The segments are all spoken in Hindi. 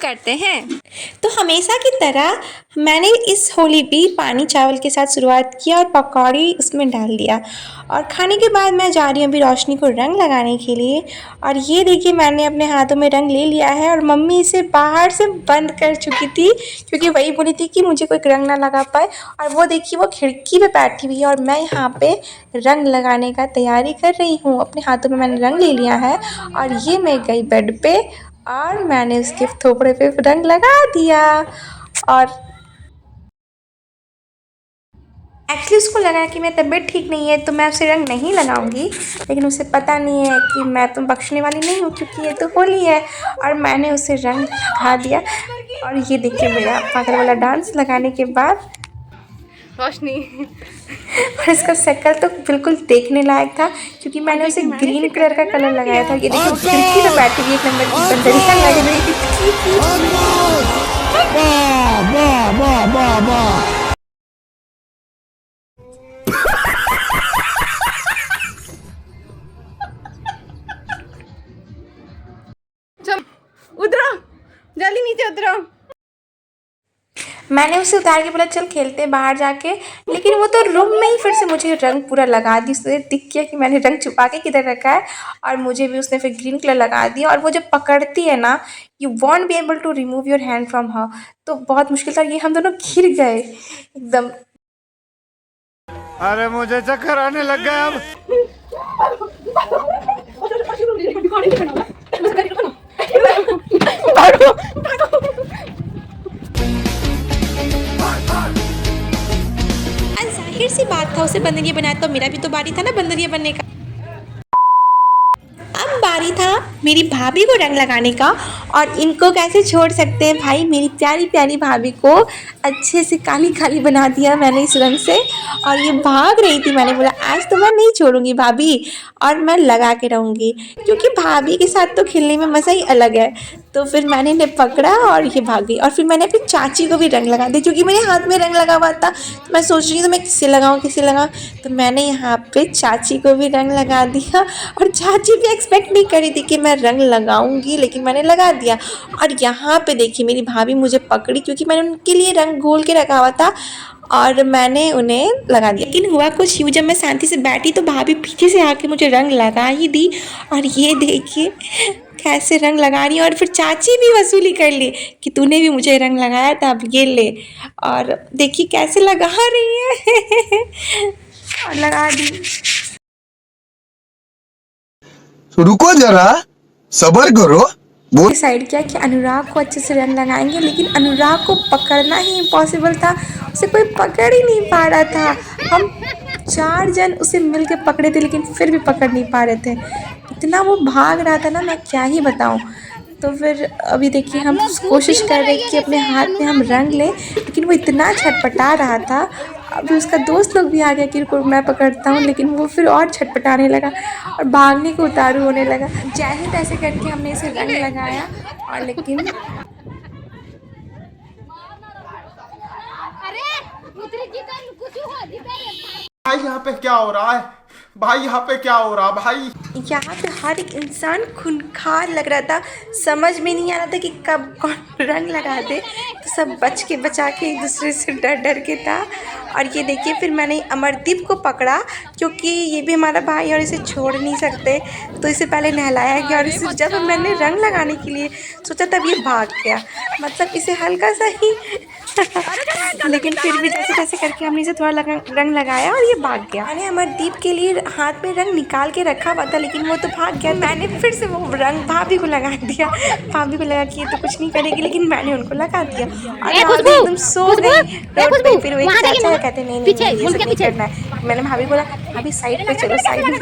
करते हैं। तो हमेशा की तरह मैंने इस होली भी पानी चावल के साथ शुरुआत किया और पकौड़ी उसमें डाल दिया। और खाने के बाद मैं जा रही हूँ अभी रोशनी को रंग लगाने के लिए। और ये देखिए मैंने अपने हाथों में रंग ले लिया है और मम्मी इसे बाहर से बंद कर चुकी थी क्योंकि वही बोली थी कि मुझे कोई रंग ना लगा पाए। और वो देखिए वो खिड़की पे बैठी हुई है और मैं यहाँ पे रंग लगाने का तैयारी कर रही हूँ। अपने हाथों में मैंने रंग ले लिया है और ये मैं गई बेड पे और मैंने उसके थोपड़े पे रंग लगा दिया। और एक्चुअली उसको लगा कि मेरी तबीयत ठीक नहीं है तो मैं उसे रंग नहीं लगाऊंगी, लेकिन उसे पता नहीं है कि मैं तो बख्शने वाली नहीं हूँ क्योंकि ये तो होली है। और मैंने उसे रंग लगा दिया। और ये देखिए मेरा पागल वाला डांस लगाने के बाद रोशनी और इसका शक्ल तो बिल्कुल देखने लायक था क्योंकि मैंने उसे ग्रीन कलर का कलर लगाया था। ये देखिए खिड़की पे बैठी हुई एक नंबर की बंदरिया लग रही थी। उतरो जल्दी नीचे उतरो। मैंने उसे उतार के बोला चल खेलते हैं बाहर जाके, लेकिन वो तो रूम में ही फिर से मुझे रंग पूरा लगा दी। उसने दिख गया कि मैंने रंग छुपा के किधर रखा है और मुझे भी उसने फिर ग्रीन कलर लगा दिया। और वो जब पकड़ती है ना, you won't be able to remove your hand from her, तो बहुत मुश्किल था। ये हम दोनों गिर गए एकदम। अरे मुझे चक्कर आने लग गया अब। जाहिर सी बात था उसे बंदरिया बनाया तो मेरा भी तो बारी था ना बंदरिया बनने का। अब बारी था मेरी भाभी को रंग लगाने का और इनको कैसे छोड़ सकते हैं भाई, मेरी प्यारी प्यारी भाभी को अच्छे से काली काली बना दिया मैंने इस रंग से। और ये भाग रही थी, मैंने बोला आज तो मैं नहीं छोड़ूंगी भाभी और मैं लगा के रहूँगी क्योंकि भाभी के साथ तो खेलने में मज़ा ही अलग है। तो फिर मैंने इन्हें पकड़ा और ये भाग गई। और फिर मैंने अपनी चाची को भी रंग लगा दिया क्योंकि मेरे हाथ में रंग लगा हुआ था। तो मैं सोच रही हूँ तो मैं किससे लगाऊँ किससे लगाऊँ, तो मैंने यहाँ पे चाची को भी रंग लगा दिया। और चाची भी एक्सपेक्ट नहीं करी थी कि मैं रंग लगाऊंगी, लेकिन मैंने लगा दिया। और यहाँ पे देखिए मेरी भाभी मुझे पकड़ी क्योंकि मैंने उनके लिए रंग घोल के रखा हुआ था और मैंने उन्हें लगा दिया। लेकिन हुआ कुछ यूँ, जब मैं शांति से बैठी तो भाभी पीछे से आके मुझे रंग लगा ही दी। और ये देखिए कैसे रंग लगा रही है। और फिर चाची भी वसूली कर ली कि तूने भी मुझे रंग लगाया था अब ये ले। और देखिए कैसे लगा रही है और लगा दी। रुको जरा सब्र करो। वो डिसाइड किया कि अनुराग को अच्छे से रंग लगाएंगे, लेकिन अनुराग को पकड़ना ही इम्पॉसिबल था। उसे कोई पकड़ ही नहीं पा रहा था। हम 4 जन उसे मिल के पकड़े थे लेकिन फिर भी पकड़ नहीं पा रहे थे। इतना वो भाग रहा था ना, मैं क्या ही बताऊं। तो फिर अभी देखिए हम कोशिश कर रहे कि अपने हाथ में हम रंग लें, लेकिन वो इतना छटपटा रहा था। अभी उसका दोस्त लोग भी आ गया कि रुको मैं पकड़ता हूँ, लेकिन वो फिर और छटपटाने लगा और भागने को उतारू होने लगा। जैसे तैसे करके हमने इसे रंग लगाया और लेकिन भाई यहाँ पे क्या हो रहा है? भाई यहाँ पे क्या हो रहा भाई? यहाँ पे हर एक इंसान खूंखार लग रहा था। समझ में नहीं आ रहा था कि कब कौन रंग लगा दे, तो सब बच के बचा के एक दूसरे से डर डर के था। और ये देखिए फिर मैंने अमरदीप को पकड़ा क्योंकि ये भी हमारा भाई और इसे छोड़ नहीं सकते, तो इसे पहले नहलाया गया। और इसे जब मैंने रंग लगाने के लिए सोचा तब ये भाग गया, मतलब इसे हल्का सा ही लेकिन फिर भी जैसे तैसे करके हमने इसे थोड़ा रंग लगाया और ये भाग गया। मैंने अमरदीप के लिए हाथ में रंग निकाल के रखा हुआ था लेकिन वो तो भाग गया। मैंने फिर से वो रंग भाभी को लगा दिया। भाभी को लगा कि ये तो कुछ नहीं करेगी, लेकिन मैंने उनको लगा दिया और भाभी एकदम सो गई रोड पे। फिर वो एक चाचा कहते नहीं नहीं ये सब नहीं करना है। मैंने भाभी को बोला भाभी साइड पे चलो, साइड में।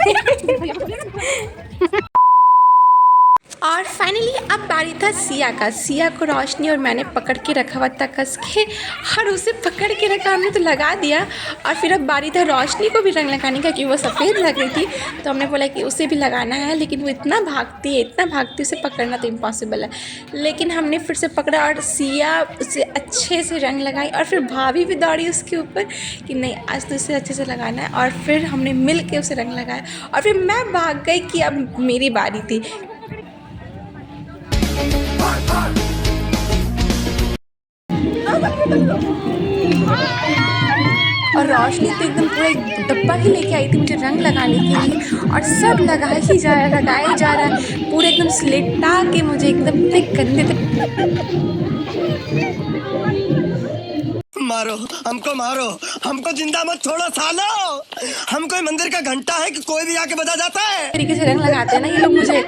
और फाइनली अब बारी था सिया का। सिया को रोशनी और मैंने पकड़ के रखा हुआ था कस के, और उसे पकड़ के रखा हमने तो लगा दिया। और फिर अब बारी था रोशनी को भी रंग लगाने का क्योंकि वो सफ़ेद लग रही थी, तो हमने बोला कि उसे भी लगाना है। लेकिन वो इतना भागती है इतना भागती, उसे पकड़ना तो इम्पॉसिबल है। लेकिन हमने फिर से पकड़ा और सिया उसे अच्छे से रंग लगाई। और फिर भाभी भी दौड़ी उसके ऊपर कि नहीं आज तो इसे अच्छे से लगाना है। और फिर हमने मिल के उसे रंग लगाया और फिर मैं भाग गई कि अब मेरी बारी थी। और रोशनी तो एकदम पूरा एक डब्बा ही लेके आई थी मुझे रंग लगाने के लिए, और सब लगाया ही जा रहा, लगाया जा रहा है, पूरे एकदम स्लेटा के मुझे एकदम इतने गंदे मारो मारो, हमको जिंदा मत छोड़ो सालो। हम कोई मंदिर का घंटा है कि कोई भी आके बजा जाता है। तरीके से रंग लगाते हैं ना ये लोग मुझे,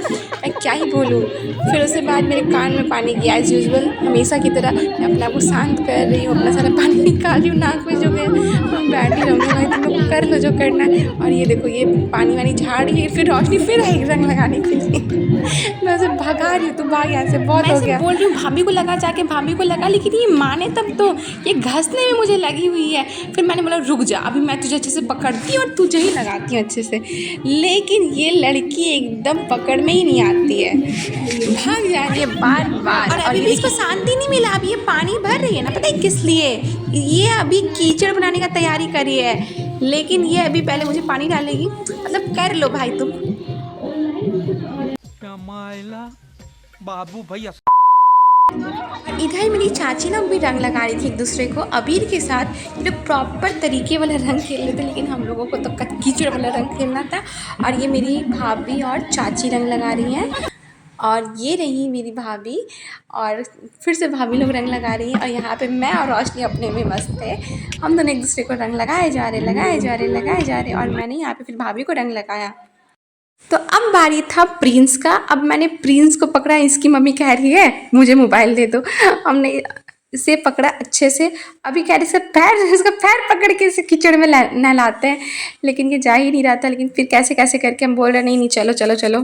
मैं क्या ही बोलूँ। फिर उसके बाद मेरे कान में पानी गया एज़ यूजुअल, हमेशा की तरह मैं अपने आप को शांत कर रही हूँ, अपना सारा पानी निकाल रही हूँ, नाक में जो गया मैं बैठ ही रहूँगी भाई, तुम लोग कर लो जो करना है। और ये देखो ये पानी वानी झाड़ रही है, फिर रोशनी फिर आई रंग लगाने के लिए। मैं उसे भगा रही हूँ, तू भाग यहाँ से, बहुत हो गया। बोल रही हूँ भाभी को लगा, जाके भाभी को लगा, लेकिन ये माने तब तो, ये घसने में मुझे लगी हुई है। फिर मैंने बोला रुक जा, अभी मैं तुझे अच्छे से पकड़ती हूँ और तुझे ही लगाती हूँ अच्छे से, लेकिन ये लड़की एकदम पकड़ में ही नहीं आती है, भाग जा रही है बार बार। और अभी भी इसको शांति नहीं मिला, अभी ये पानी भर रही है ना, पता है किस लिए, ये अभी कीचड़ बनाने का तैयारी कर रही है, लेकिन ये अभी पहले मुझे पानी डालेगी। मतलब कर लो भाई तुम। बाबू भैया इधर मेरी चाची ना भी रंग लगा रही थी एक दूसरे को अबीर के साथ, जो प्रॉपर तरीके वाला रंग खेल रहे थे, लेकिन हम लोगों को तो कीचड़ वाला रंग खेलना था। और ये मेरी भाभी और चाची रंग लगा रही हैं, और ये रही मेरी भाभी, और फिर से भाभी लोग रंग लगा रही हैं, और यहाँ पे मैं और रोशनी अपने में मस्त है। हम दोनों एक दूसरे को रंग लगाए जा रहे, और मैंने यहाँ पे फिर भाभी को रंग लगाया। तो अब बारी था प्रिंस का। अब मैंने प्रिंस को पकड़ा, इसकी मम्मी कह रही है मुझे मोबाइल दे दो, हमने इसे पकड़ा अच्छे से। अभी कह रही से इसका पैर पकड़ के इसे कीचड़ में नहलाते हैं, लेकिन ये जा ही नहीं रहा था। लेकिन फिर कैसे कैसे करके हम बोल रहे नहीं चलो चलो चलो।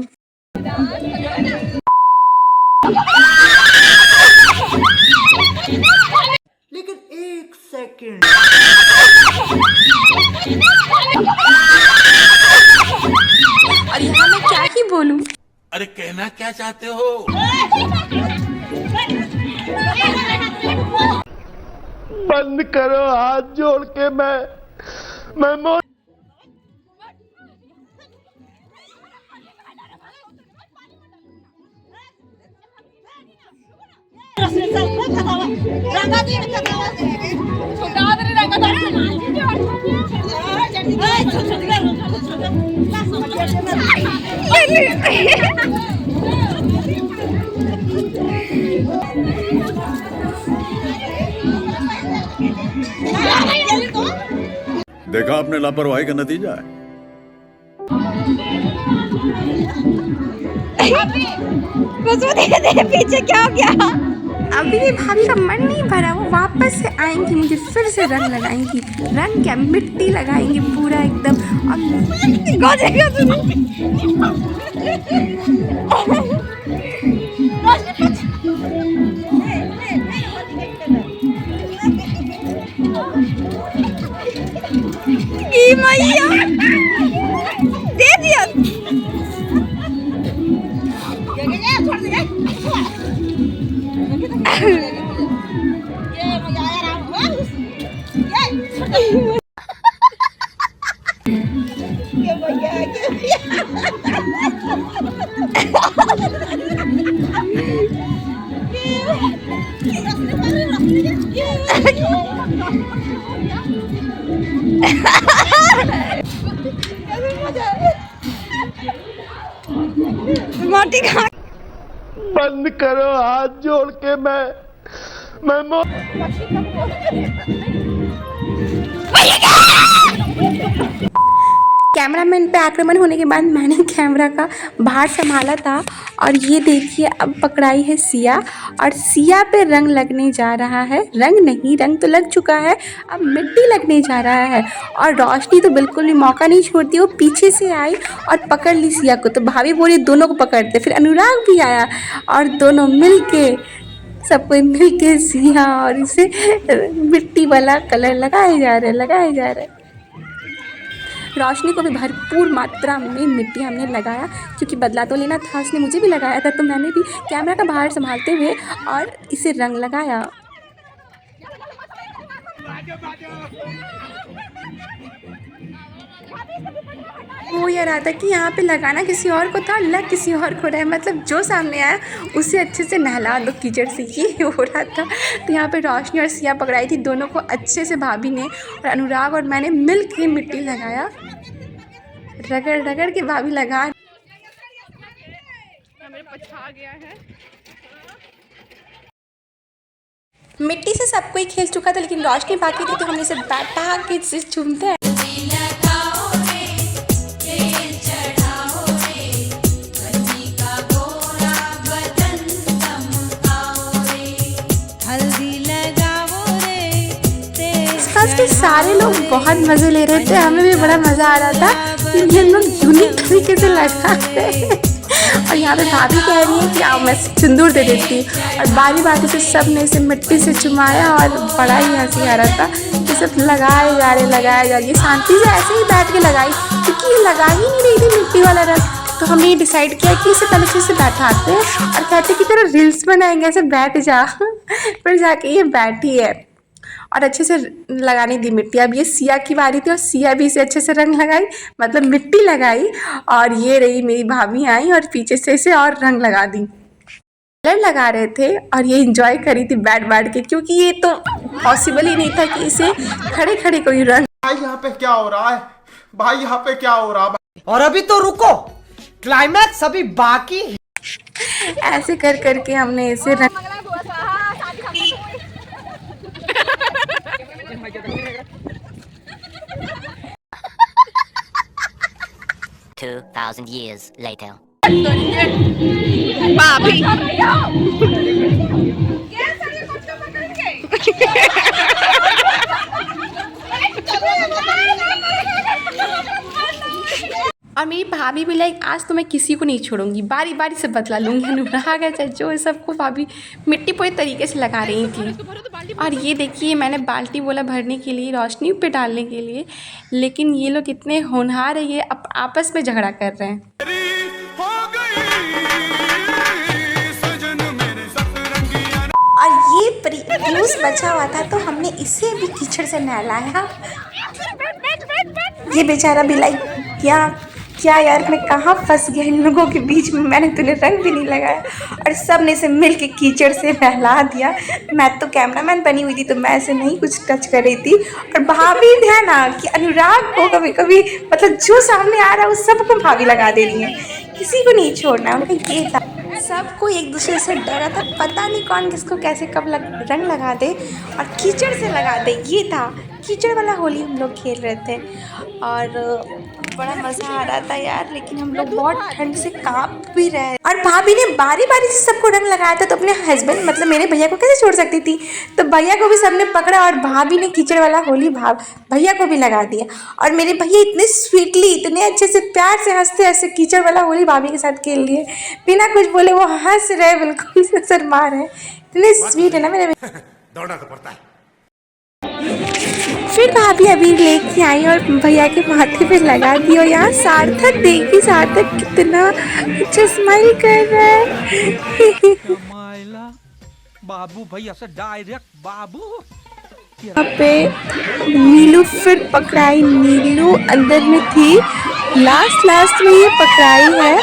लेकिन एक सेकंड, और यहाँ मैं क्या ही बोलूं। अरे कहना क्या चाहते हो? बंद करो हाथ जोड़ के, मैं मो देखा आपने लापरवाही का नतीजा है। पीछे क्या हो गया? अभी भी भाभी का मन नहीं भरा, वो वापस से आएंगी, मुझे फिर से रंग लगाएंगी। रंग क्या, मिट्टी लगाएंगी पूरा एकदम। मैया दे दिया। मोटी खा बंद करो हाथ जोड़ के, मैं मो कैमरामैन पे आक्रमण होने के बाद मैंने कैमरा का बाहर संभाला था। और ये देखिए अब पकड़ाई है सिया, और सिया पे रंग लगने जा रहा है। रंग नहीं, रंग तो लग चुका है, अब मिट्टी लगने जा रहा है। और रोशनी तो बिल्कुल भी मौका नहीं छोड़ती, वो पीछे से आई और पकड़ ली सिया को। तो भाभी बोली दोनों को पकड़ते, फिर अनुराग भी आया और दोनों मिल के, सब कोई मिल के सिया और इसे मिट्टी वाला कलर लगाए जा रहे। रोशनी को भी भरपूर मात्रा में मिट्टी हमने लगाया, क्योंकि बदला तो लेना था, उसने मुझे भी लगाया था। तो मैंने भी कैमरा का बाहर संभालते हुए और इसे रंग लगाया। हो ये रहा था कि यहाँ पे लगाना किसी और को था, लग किसी और को रहा है, मतलब जो सामने आया उसे अच्छे से नहला दो कीचड़ से, ये हो रहा था। तो यहाँ पे रोशनी और सिया पकड़ाई थी, दोनों को अच्छे से भाभी ने और अनुराग और मैंने मिल के मिट्टी लगाया, रगड़ रगड़ के भाभी लगा। मिट्टी से सब कोई खेल चुका था, लेकिन रोशनी बाकी थी, तो हमने इसे बैठा के इसे चूमते हैं। के सारे लोग बहुत मज़े ले रहे थे, हमें भी बड़ा मज़ा आ रहा था कि ये लोग यूनिक तरीके से लगा रहे और यहाँ पे भाभी कह रही है कि आओ मैं सिंदूर दे देती, और बारी बारी से सब ने इसे मिट्टी से चुमाया और बड़ा ही हंसी आ रहा था। ये सब लगाए जा रहे शांति से ऐसे ही बैठ के लगाई, क्योंकि ये लगा ही नहीं रही थी मिट्टी वाला रंग। तो हमने ये डिसाइड किया कि इसे पहले से बैठाते हैं और कहते कि तेरा रील्स बनाएंगे, ऐसे बैठ जा। फिर जाके ये बैठी है और अच्छे से लगाने दी मिट्टी। अब ये सिया की बारी थी और सिया भी इसे अच्छे से रंग लगाई, मतलब मिट्टी लगाई, और ये रही मेरी भाभी आई और पीछे से इसे और रंग लगा दी। कलर लगा रहे थे और ये एंजॉय करी थी बैठ के, क्योंकि ये तो पॉसिबल ही नहीं था कि इसे खड़े खड़े कोई रंग। भाई यहाँ पे क्या हो रहा है, भाई यहाँ पे क्या हो रहा है। और अभी तो रुको, क्लाइमैक्स अभी बाकी है। ऐसे कर करके हमने इसे रंग 2,000 years later. और मेरी भाभी भी लाइक आज तो मैं किसी को नहीं छोड़ूंगी, बारी बारी से बदला लूँगी। अनुराग है चाहे जो, सबको भाभी मिट्टी पूरे तरीके से लगा रही थी। और ये देखिए मैंने बाल्टी बोला भरने के लिए, रोशनी पे डालने के लिए, लेकिन ये लोग इतने होनहार है, ये आपस में झगड़ा कर रहे हैं। और ये जूस बचा हुआ था तो हमने इसे भी कीचड़ से नहलाया। ये बेचारा भी लाइक क्या यार मैं कहाँ फंस गया इन लोगों के बीच में, मैंने तूने रंग भी नहीं लगाया और सब ने इसे मिल के कीचड़ से नहला दिया। मैं तो कैमरामैन बनी हुई थी तो मैं ऐसे नहीं कुछ टच कर रही थी। और भाभी है ना कि अनुराग को कभी कभी मतलब जो सामने आ रहा है उस सबको भाभी लगा दे रही है, किसी को नहीं छोड़ना। उनका ये था, सबको एक दूसरे से डरा था, पता नहीं कौन किसको कैसे कब रंग लगा दे और कीचड़ से लगा दे। ये था कीचड़ वाला होली हम लोग खेल रहे थे और बड़ा मज़ा आ रहा था यार, लेकिन हम लोग बहुत ठंड से कांप भी रहे। और भाभी ने बारी बारी से सबको रंग लगाया था, तो अपने हस्बैंड मतलब मेरे भैया को कैसे छोड़ सकती थी, तो भैया को भी सबने पकड़ा और भाभी ने कीचड़ वाला होली भैया को भी लगा दिया। और मेरे भैया इतने स्वीटली, इतने अच्छे से प्यार से हंसते हंसते कीचड़ वाला होली भाभी के साथ खेल लिए, बिना कुछ बोले वो हंस रहे, बिल्कुल शर्मा रहे, इतने स्वीट है ना मेरे भैया। दौड़ना तो पड़ता है। फिर भाभी अभी लेके आई और भैया के माथे पे लगा दी। और यहाँ सार्थक देखिए, सार्थक कितना अच्छा स्माइल कर रहा है। बाबू भैया से डायरेक्ट बाबू। यहाँ पे नीलू फिर पकड़ाई, नीलू अंदर में थी, लास्ट में ये पकड़ाई है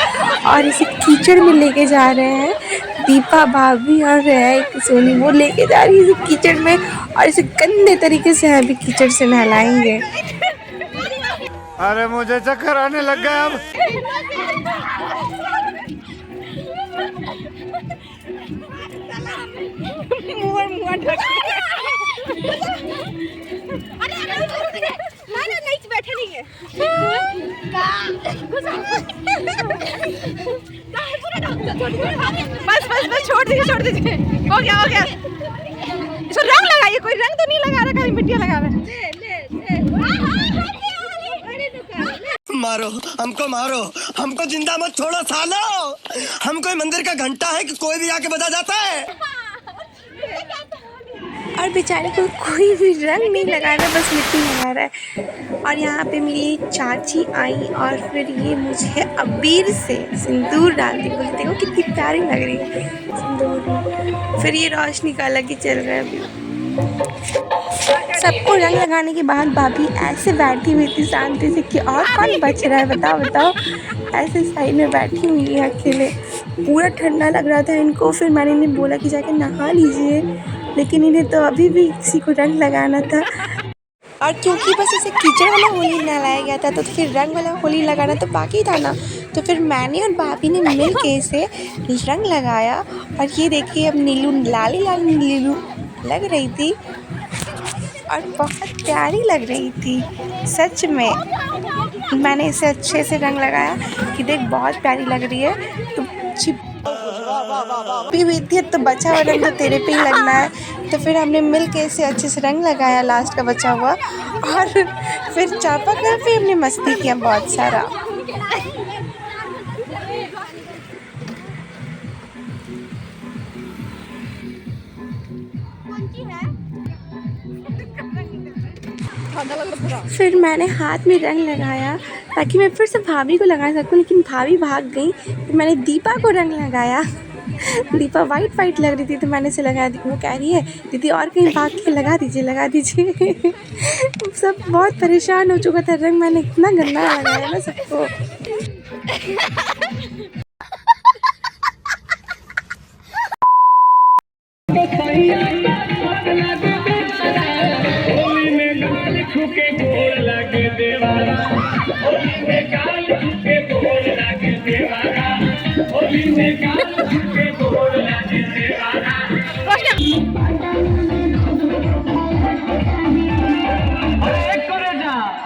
और इसे कीचड़ में लेके जा रहे हैं। दीपा भाभी और सोनी वो लेके जा रही है इसे कीचड़ में और इसे गंदे तरीके से अभी कीचड़ से नहलाएंगे। अरे मुझे चक्कर आने लग गया अब। बैठे नहीं है। बस छोड़ दीजिए हो गया। इसको रंग लगाइए, कोई रंग तो नहीं लगा रहा, खाली मिट्टी लगा रहा है। मारो हमको जिंदा मत छोड़ो सालो, हम कोई मंदिर का घंटा है कि कोई भी आके बजा जाता है। और बेचारे को कोई भी रंग नहीं लगा रहा, बस मिट्टी लगा रहा है। और यहाँ पे मेरी चाची आई और फिर ये मुझे अबीर से सिंदूर डालती, बोलते देखो कितनी प्यारी लग रही है सिंदूर। फिर ये रोशनी का अलग ही चल रहा है अभी। सबको रंग लगाने के बाद भाभी ऐसे बैठी हुई थी शांति से कि और कौन बच रहा है, बताओ बताओ। ऐसे साइड में बैठी हुई है अकेले, पूरा ठंडा लग रहा था इनको। फिर मैंने इन्हें बोला कि जाके नहा लीजिए, लेकिन इन्हें तो अभी भी किसी को रंग लगाना था। और क्योंकि बस इसे कीचड़ वाला होली नहलाया गया था, तो फिर रंग वाला होली लगाना तो बाकी था ना। तो फिर मैंने और भाभी ने मिल के इसे रंग लगाया। और ये देखिए अब नीलू लाली लाल नीलू लग रही थी और बहुत प्यारी लग रही थी सच में। मैंने इसे अच्छे से रंग लगाया कि देख बहुत प्यारी लग रही है। तो छिपी हुई थी तो बचा हुआ रंग तो तेरे पे ही लगना है। तो फिर हमने मिल के इसे अच्छे से रंग लगाया लास्ट का बचा हुआ, और फिर चापाकल पे हमने मस्ती किया बहुत सारा। फिर मैंने हाथ में रंग लगाया ताकि मैं फिर से भाभी को लगा सकूं, लेकिन भाभी भाग गई। फिर मैंने दीपा को रंग लगाया। दीपा वाइट लग रही थी तो मैंने इसे लगा दी। वो कह रही है दीदी और कहीं भाग के लगा दीजिए। सब बहुत परेशान हो चुका था, रंग मैंने इतना गंदा लगाया ना सबको।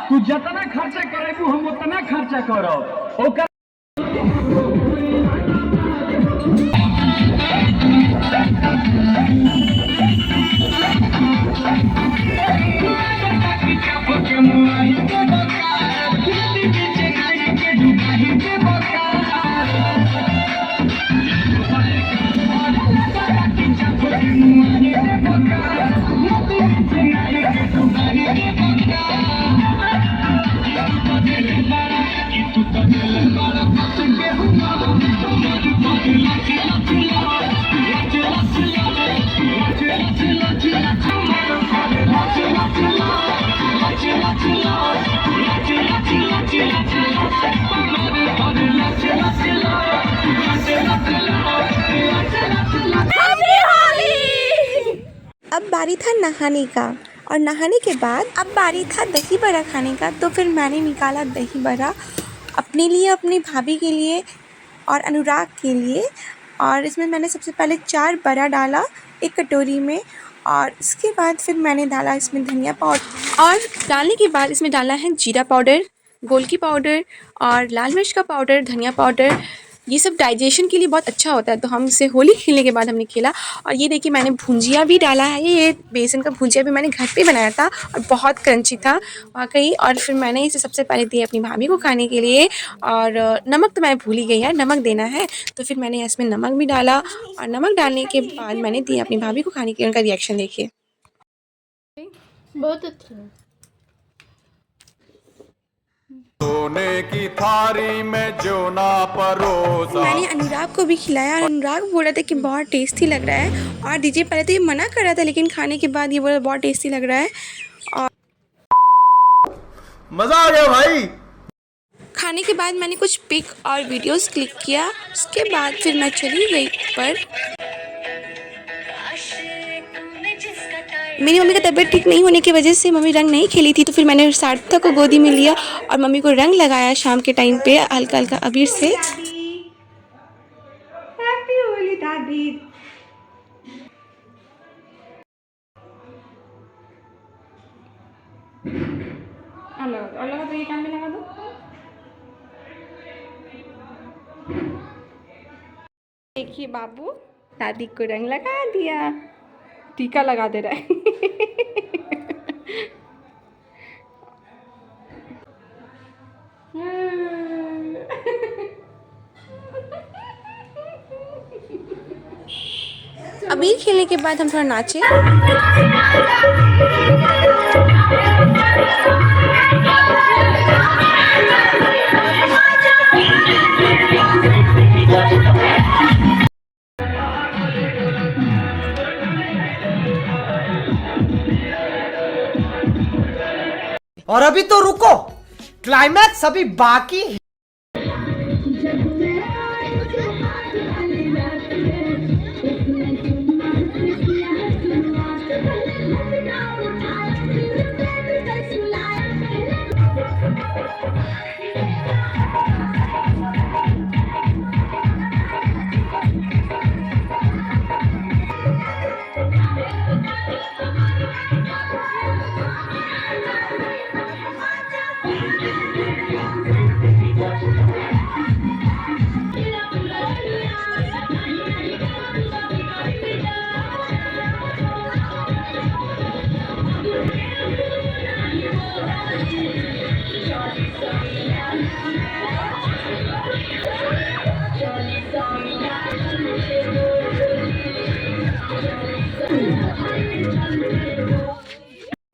तू जितना खर्चा करेगू हम उतना खर्चा करो। अब बारी था नहाने का, और नहाने के बाद अब बारी था दही बड़ा खाने का। तो फिर मैंने निकाला दही बड़ा अपने लिए, अपनी भाभी के लिए और अनुराग के लिए। और इसमें मैंने सबसे पहले 4 बड़ा डाला एक कटोरी में, और इसके बाद फिर मैंने डाला इसमें धनिया पाउडर, और डालने के बाद इसमें डाला है जीरा पाउडर, गोलकी पाउडर और लाल मिर्च का पाउडर, धनिया पाउडर। ये सब डाइजेशन के लिए बहुत अच्छा होता है, तो हम इसे होली खेलने के बाद हमने खेला। और ये देखिए मैंने भुंजिया भी डाला है, ये बेसन का भुंजिया भी मैंने घर पे बनाया था और बहुत क्रंची था वाकई। और फिर मैंने इसे सबसे पहले दिया अपनी भाभी को खाने के लिए। और नमक तो मैं भूल ही गई यार, नमक देना है। तो फिर मैंने इसमें नमक भी डाला, और नमक डालने के बाद मैंने दिया अपनी भाभी को खाने के लिए। उनका रिएक्शन देखिए, बहुत अच्छा है। सोने की थारी में जो ना परोसा। मैंने अनुराग को भी खिलाया, और अनुराग बोल रहा था कि बहुत टेस्टी लग रहा है। और डीजे पहले तो ये मना कर रहा था, लेकिन खाने के बाद ये बोला बहुत टेस्टी लग रहा है। और मजा आ गया भाई। खाने के बाद मैंने कुछ पिक और वीडियोस क्लिक किया। उसके बाद फिर मैं चली गई ऊपर। मेरी मम्मी का तबीयत ठीक नहीं होने की वजह से मम्मी रंग नहीं खेली थी, तो फिर मैंने सार्थक को गोदी में लिया और मम्मी को रंग लगाया शाम के टाइम पे हल्का हल्का अबीर से। हैप्पी होली दादी। और लगा दो, ये कान में लगा दो। देखिए बाबू दादी को रंग लगा दिया, टीका लगा दे रहा है। अबीर खेलने के बाद हम थोड़ा नाचे। और अभी तो रुको, क्लाइमैक्स अभी बाकी है।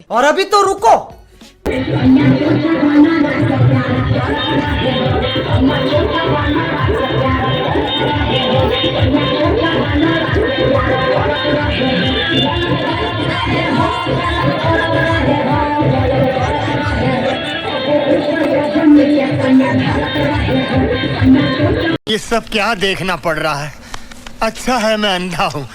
और अभी तो रुको, ये सब क्या देखना पड़ रहा है? अच्छा है मैं अंधा हूँ।